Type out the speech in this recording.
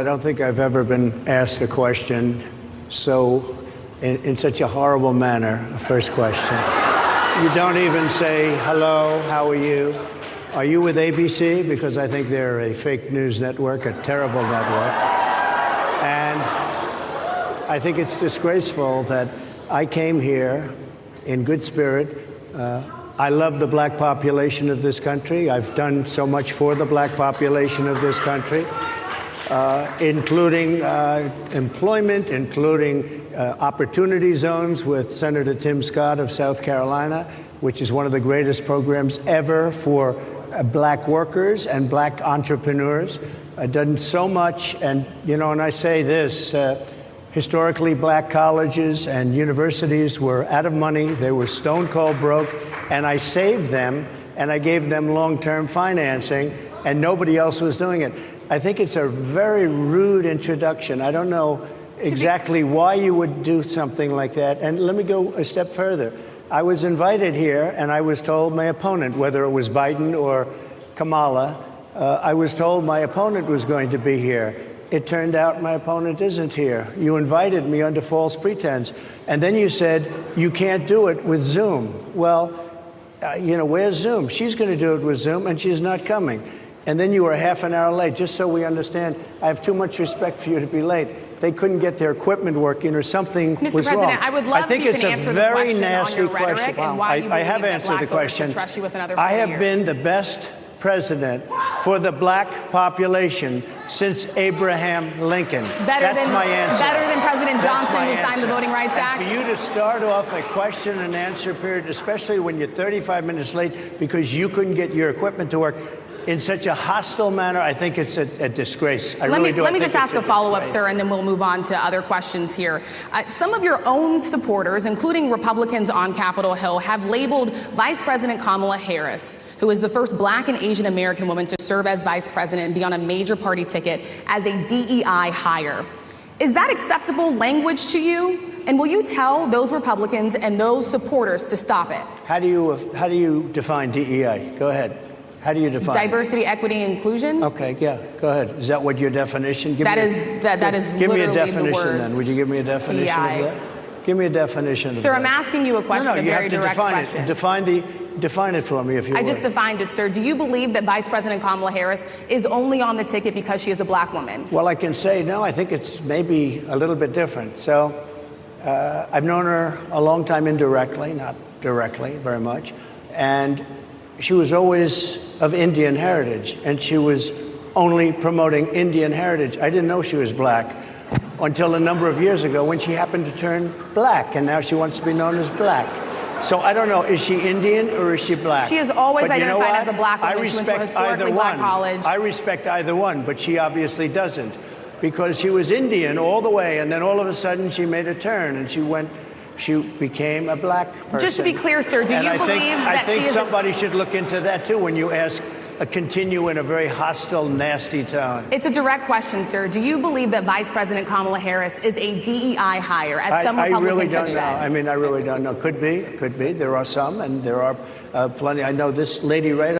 I don't think I've ever been asked a question in such a horrible manner. First question. You don't even say, hello, how are you? Are you with ABC? Because I think they're a fake news network, a terrible network. And I think it's disgraceful that I came here in good spirit. I love the black population of this country. I've done so much for the black population of this country. Including employment, including opportunity zones with Senator Tim Scott of South Carolina, which is one of the greatest programs ever for black workers and black entrepreneurs. I've done so much, and and I say this, historically black colleges and universities were out of money, they were stone cold broke, and I saved them, and I gave them long-term financing, and nobody else was doing it. I think it's a very rude introduction. I don't know exactly why you would do something like that. And let me go a step further. I was invited here, and I was told my opponent, whether it was Biden or Kamala, I was told my opponent was going to be here. It turned out my opponent isn't here. You invited me under false pretense. And then you said, you can't do it with Zoom. Well, where's Zoom? She's going to do it with Zoom, and she's not coming. And then you were half an hour late, just so we understand. I have too much respect for you to be late. They couldn't get their equipment working or something was wrong. Mr. President, I would love if you can answer the question on your rhetoric and why you believe that black voters should trust you with another 4 years. I have been the best president for the black population since Abraham Lincoln. That's my answer. Better than President Johnson, who signed the Voting Rights Act? And for you to start off a question and answer period, especially when you're 35 minutes late because you couldn't get your equipment to work, in such a hostile manner, I think it's a disgrace. Let me just ask a follow-up, sir, and then we'll move on to other questions here. Some of your own supporters, including Republicans on Capitol Hill, have labeled Vice President Kamala Harris, who is the first black and Asian American woman to serve as vice president and be on a major party ticket, as a DEI hire. Is that acceptable language to you? And will you tell those Republicans and those supporters to stop it? How do you define DEI? Go ahead. How do you define diversity, equity, and inclusion? Okay, yeah, go ahead. Is that what your definition? That is give me a literally definition the words then. Would you give me a definition DEI. of that? Give me a definition. Sir, of that. I'm asking you a question, a very direct question. Define it for me, if you would. I just defined it, sir. Do you believe that Vice President Kamala Harris is only on the ticket because she is a black woman? Well, I can say no. I think it's maybe a little bit different. So I've known her a long time indirectly, not directly very much, and she was always of Indian heritage, and she was only promoting Indian heritage. I didn't know she was black until a number of years ago when she happened to turn black, and now she wants to be known as black. So I don't know, is she Indian or is she black? She has always identified as a black woman. She went to a historically black college. I respect either one, but she obviously doesn't, because she was Indian all the way, and then all of a sudden she made a turn, and she became a black person. Just to be clear, sir, do you believe that she is... I think somebody should look into that, too, when you continue in a very hostile, nasty tone. It's a direct question, sir. Do you believe that Vice President Kamala Harris is a DEI hire, as some Republicans have said? I really don't know. Could be. There are some, and there are plenty. I know this lady right